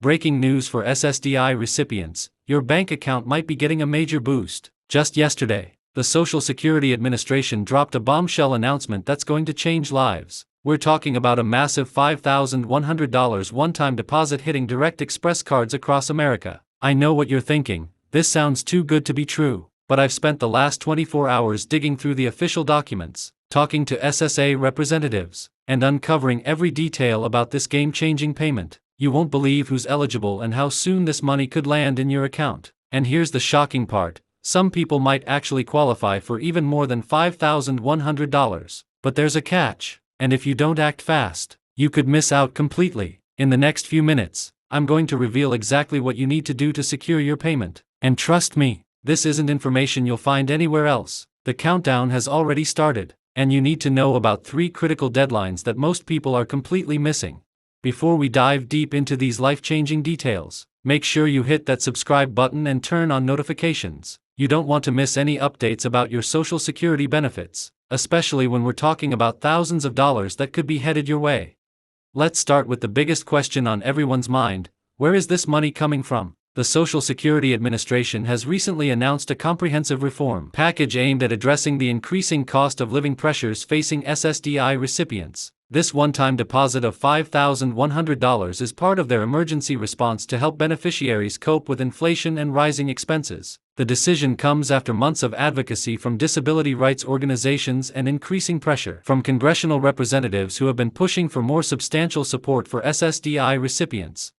Breaking news for SSDI recipients: your bank account might be getting a major boost. Just yesterday, the Social Security Administration dropped a bombshell announcement that's going to change lives. We're talking about a massive $5,100 one-time deposit hitting Direct Express cards across America. I know what you're thinking, this sounds too good to be true, but I've spent the last 24 hours digging through the official documents, talking to SSA representatives, and uncovering every detail about this game-changing payment. You won't believe who's eligible and how soon this money could land in your account. And here's the shocking part: some people might actually qualify for even more than $5,100. But there's a catch, and if you don't act fast, you could miss out completely. In the next few minutes, I'm going to reveal exactly what you need to do to secure your payment. And trust me, this isn't information you'll find anywhere else. The countdown has already started, and you need to know about 3 critical deadlines that most people are completely missing. Before we dive deep into these life-changing details, make sure you hit that subscribe button and turn on notifications. You don't want to miss any updates about your Social Security benefits, especially when we're talking about thousands of dollars that could be headed your way. Let's start with the biggest question on everyone's mind: where is this money coming from? The Social Security Administration has recently announced a comprehensive reform package aimed at addressing the increasing cost of living pressures facing SSDI recipients. This one-time deposit of $5,100 is part of their emergency response to help beneficiaries cope with inflation and rising expenses. The decision comes after months of advocacy from disability rights organizations and increasing pressure from congressional representatives who have been pushing for more substantial support for SSDI recipients.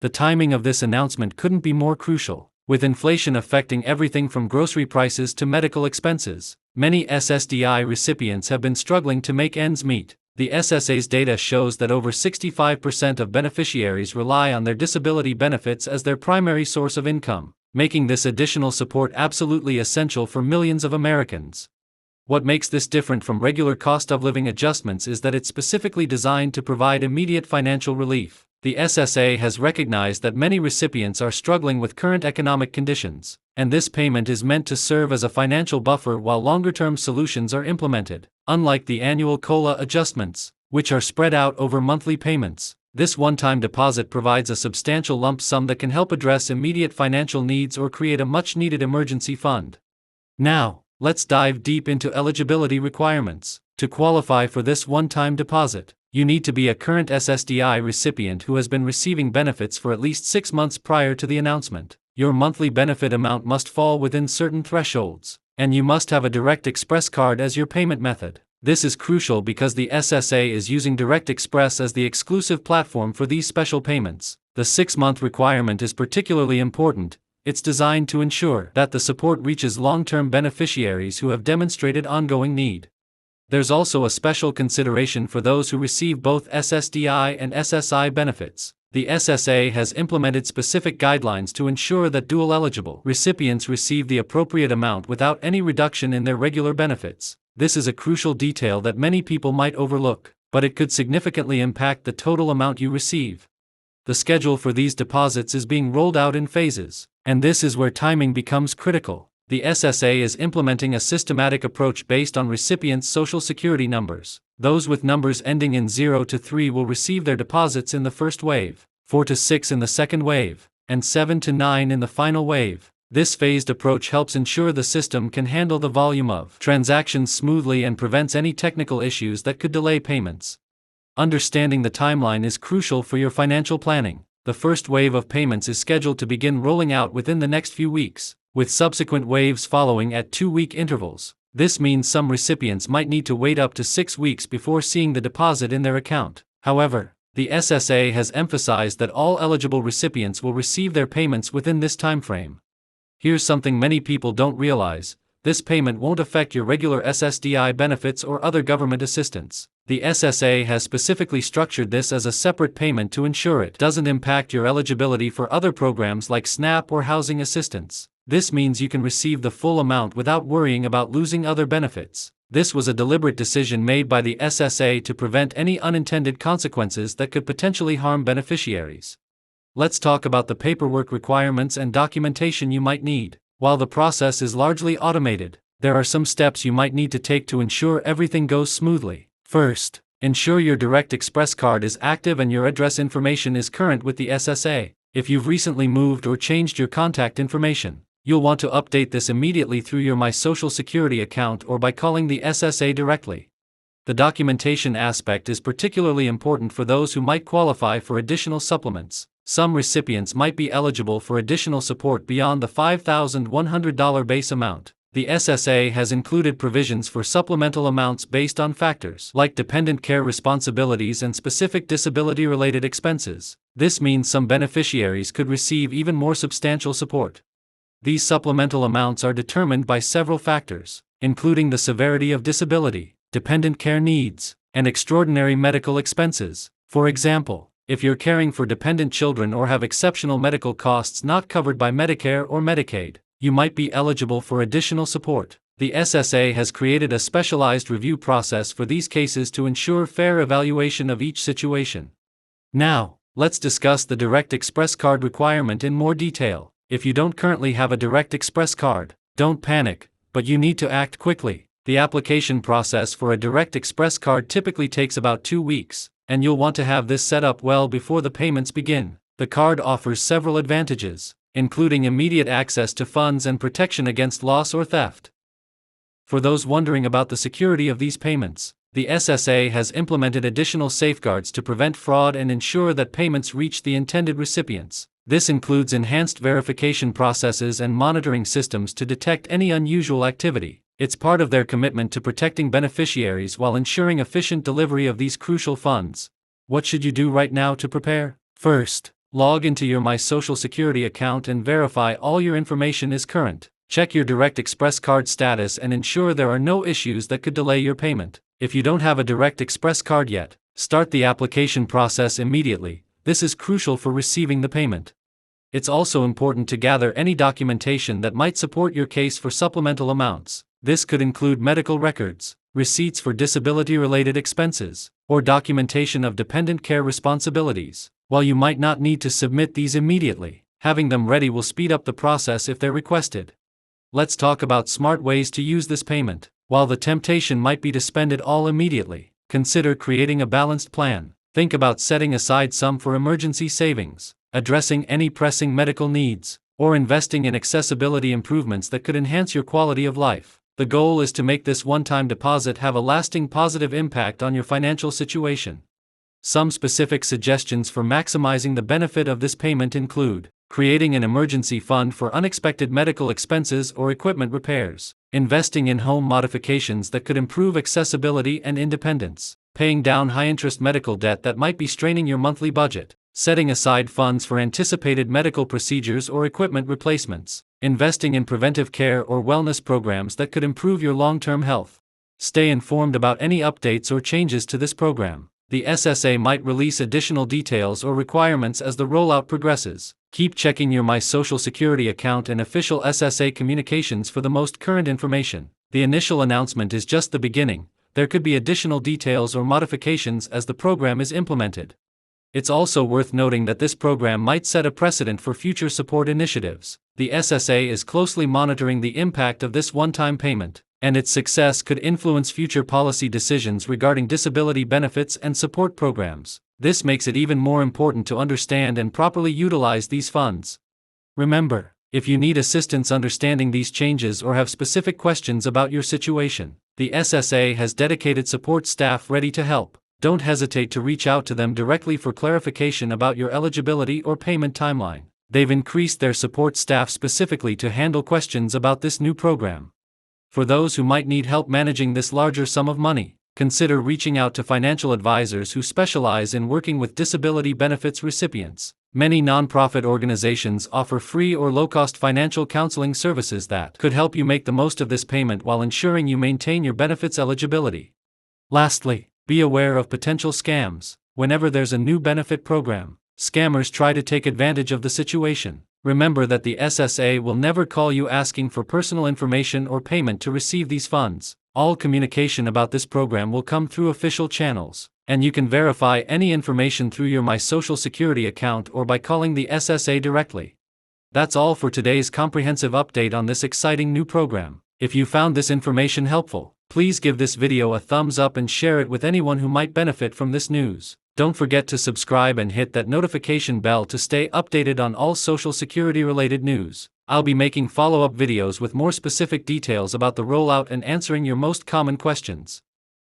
The timing of this announcement couldn't be more crucial. With inflation affecting everything from grocery prices to medical expenses, many SSDI recipients have been struggling to make ends meet. The SSA's data shows that over 65% of beneficiaries rely on their disability benefits as their primary source of income, making this additional support absolutely essential for millions of Americans. What makes this different from regular cost of living adjustments is that it's specifically designed to provide immediate financial relief. The SSA has recognized that many recipients are struggling with current economic conditions, and this payment is meant to serve as a financial buffer while longer-term solutions are implemented. Unlike the annual COLA adjustments, which are spread out over monthly payments, this one-time deposit provides a substantial lump sum that can help address immediate financial needs or create a much-needed emergency fund. Now, let's dive deep into eligibility requirements. To qualify for this one-time deposit, you need to be a current SSDI recipient who has been receiving benefits for at least 6 months prior to the announcement. Your monthly benefit amount must fall within certain thresholds, and you must have a Direct Express card as your payment method. This is crucial because the SSA is using Direct Express as the exclusive platform for these special payments. The 6-month requirement is particularly important. It's designed to ensure that the support reaches long-term beneficiaries who have demonstrated ongoing need. There's also a special consideration for those who receive both SSDI and SSI benefits. The SSA has implemented specific guidelines to ensure that dual-eligible recipients receive the appropriate amount without any reduction in their regular benefits. This is a crucial detail that many people might overlook, but it could significantly impact the total amount you receive. The schedule for these deposits is being rolled out in phases, and this is where timing becomes critical. The SSA is implementing a systematic approach based on recipients' Social Security numbers. Those with numbers ending in 0 to 3 will receive their deposits in the first wave, 4 to 6 in the second wave, and 7 to 9 in the final wave. This phased approach helps ensure the system can handle the volume of transactions smoothly and prevents any technical issues that could delay payments. Understanding the timeline is crucial for your financial planning. The first wave of payments is scheduled to begin rolling out within the next few weeks, with subsequent waves following at 2-week intervals. This means some recipients might need to wait up to 6 weeks before seeing the deposit in their account. However, the SSA has emphasized that all eligible recipients will receive their payments within this timeframe. Here's something many people don't realize: this payment won't affect your regular SSDI benefits or other government assistance. The SSA has specifically structured this as a separate payment to ensure it doesn't impact your eligibility for other programs like SNAP or housing assistance. This means you can receive the full amount without worrying about losing other benefits. This was a deliberate decision made by the SSA to prevent any unintended consequences that could potentially harm beneficiaries. Let's talk about the paperwork requirements and documentation you might need. While the process is largely automated, there are some steps you might need to take to ensure everything goes smoothly. First, ensure your Direct Express card is active and your address information is current with the SSA. If you've recently moved or changed your contact information, you'll want to update this immediately through your My Social Security account or by calling the SSA directly. The documentation aspect is particularly important for those who might qualify for additional supplements. Some recipients might be eligible for additional support beyond the $5,100 base amount. The SSA has included provisions for supplemental amounts based on factors like dependent care responsibilities and specific disability-related expenses. This means some beneficiaries could receive even more substantial support. These supplemental amounts are determined by several factors, including the severity of disability, dependent care needs, and extraordinary medical expenses. For example, if you're caring for dependent children or have exceptional medical costs not covered by Medicare or Medicaid, you might be eligible for additional support. The SSA has created a specialized review process for these cases to ensure fair evaluation of each situation. Now, let's discuss the Direct Express card requirement in more detail. If you don't currently have a Direct Express card, don't panic, but you need to act quickly. The application process for a Direct Express card typically takes about 2 weeks, and you'll want to have this set up well before the payments begin. The card offers several advantages, including immediate access to funds and protection against loss or theft. For those wondering about the security of these payments, the SSA has implemented additional safeguards to prevent fraud and ensure that payments reach the intended recipients. This includes enhanced verification processes and monitoring systems to detect any unusual activity. It's part of their commitment to protecting beneficiaries while ensuring efficient delivery of these crucial funds. What should you do right now to prepare? First, log into your My Social Security account and verify all your information is current. Check your Direct Express card status and ensure there are no issues that could delay your payment. If you don't have a Direct Express card yet, start the application process immediately. This is crucial for receiving the payment. It's also important to gather any documentation that might support your case for supplemental amounts. This could include medical records, receipts for disability-related expenses, or documentation of dependent care responsibilities. While you might not need to submit these immediately, having them ready will speed up the process if they're requested. Let's talk about smart ways to use this payment. While the temptation might be to spend it all immediately, consider creating a balanced plan. Think about setting aside some for emergency savings, addressing any pressing medical needs, or investing in accessibility improvements that could enhance your quality of life. The goal is to make this one-time deposit have a lasting positive impact on your financial situation. Some specific suggestions for maximizing the benefit of this payment include creating an emergency fund for unexpected medical expenses or equipment repairs, investing in home modifications that could improve accessibility and independence, paying down high-interest medical debt that might be straining your monthly budget, setting aside funds for anticipated medical procedures or equipment replacements, investing in preventive care or wellness programs that could improve your long-term health. Stay informed about any updates or changes to this program. The SSA might release additional details or requirements as the rollout progresses. Keep checking your My Social Security account and official SSA communications for the most current information. The initial announcement is just the beginning. There could be additional details or modifications as the program is implemented. It's also worth noting that this program might set a precedent for future support initiatives. The SSA is closely monitoring the impact of this one-time payment, and its success could influence future policy decisions regarding disability benefits and support programs. This makes it even more important to understand and properly utilize these funds. Remember, if you need assistance understanding these changes or have specific questions about your situation, the SSA has dedicated support staff ready to help. Don't hesitate to reach out to them directly for clarification about your eligibility or payment timeline. They've increased their support staff specifically to handle questions about this new program. For those who might need help managing this larger sum of money, consider reaching out to financial advisors who specialize in working with disability benefits recipients. Many nonprofit organizations offer free or low-cost financial counseling services that could help you make the most of this payment while ensuring you maintain your benefits eligibility. Lastly, be aware of potential scams. Whenever there's a new benefit program, scammers try to take advantage of the situation. Remember that the SSA will never call you asking for personal information or payment to receive these funds. All communication about this program will come through official channels, and you can verify any information through your My Social Security account or by calling the SSA directly. That's all for today's comprehensive update on this exciting new program. If you found this information helpful, please give this video a thumbs up and share it with anyone who might benefit from this news. Don't forget to subscribe and hit that notification bell to stay updated on all Social Security related news. I'll be making follow-up videos with more specific details about the rollout and answering your most common questions.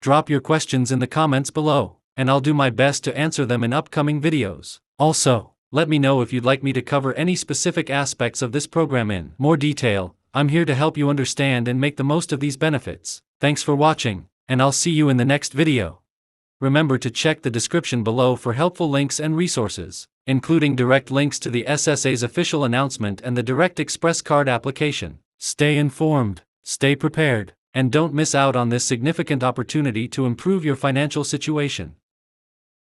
Drop your questions in the comments below, and I'll do my best to answer them in upcoming videos. Also, let me know if you'd like me to cover any specific aspects of this program in more detail. I'm here to help you understand and make the most of these benefits. Thanks for watching, and I'll see you in the next video. Remember to check the description below for helpful links and resources, including direct links to the SSA's official announcement and the Direct Express Card application. Stay informed, stay prepared, and don't miss out on this significant opportunity to improve your financial situation.